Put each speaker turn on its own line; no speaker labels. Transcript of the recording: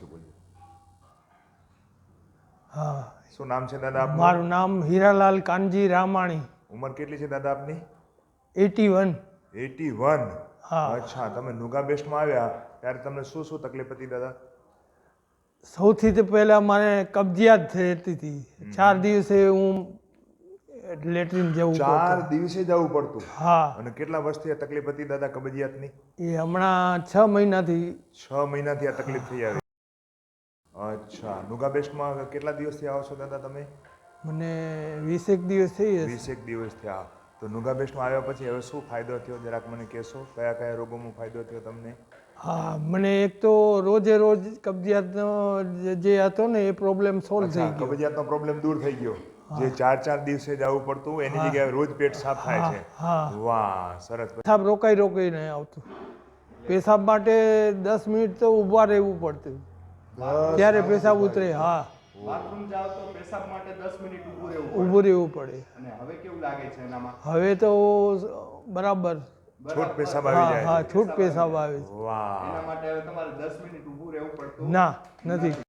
છે બોલજો.
હા,
શું નામ છે દાદા આપનું?
મારું નામ હીરાલાલ કાનજી રામાણી.
ઉંમર કેટલી છે દાદા આપની?
81.
81.
હા.
અચ્છા, તમે નુગા બેસ્ટમાં આવ્યા ત્યારે તમને શું શું તકલીફ હતી દાદા?
સૌથી તો પહેલાં મને કબજિયાત થતી હતી. 4 દિવસે હું લેટ્રિન જવું
4
પડતું.
દિવસે જવું પડતું?
હા.
અને કેટલા વર્ષથી આ તકલીફ હતી દાદા કબજિયાતની?
એ હમણાં 6 મહિનાથી.
6 મહિનાથી આ તકલીફ થઈ આવી. અચ્છા, નુગા બેસ્ટમાં કેટલા દિવસથી આવો છો દાદા તમે?
મને 20 દિવસ થઈ હશે.
20 દિવસ થયા. તો નુગા બેસ્ટમાં આવ્યા પછી હવે શું ફાયદો થયો જરાક મને કહેશો? કયા કયા રોગોમાં ફાયદો થયો તમને?
હા, મને એક તો રોજે રોજ કબજિયાતનો જે હતો ને એ પ્રોબ્લેમ સોલ્વ થઈ ગયો.
કબજિયાતનો પ્રોબ્લેમ દૂર થઈ ગયો. જે 4 દિવસે જવું પડતું એની જગ્યાએ રોજ પેટ સાફ થાય છે.
હા.
વાહ, સરસ.
પેશાબ રોકાઈને આવતું. પેશાબ માટે 10 મિનિટ તો ઊભા રહેવું પડતું. ત્યારે પેશાબ ઉતરે. હા.
બાથરૂમ જાવ તો પેશાબ માટે 10 મિનિટ
ઊભું રહેવું પડે.
અને હવે કેવું લાગે છે એનામાં?
હવે તો બરાબર.
છૂટ પેશાબ આવી જાય છે.
હા, છૂટ પેશાબ આવે છે.
વાહ.
એના માટે હવે તમારે 10 મિનિટ ઊભું રહેવું પડતું
ના, નથી.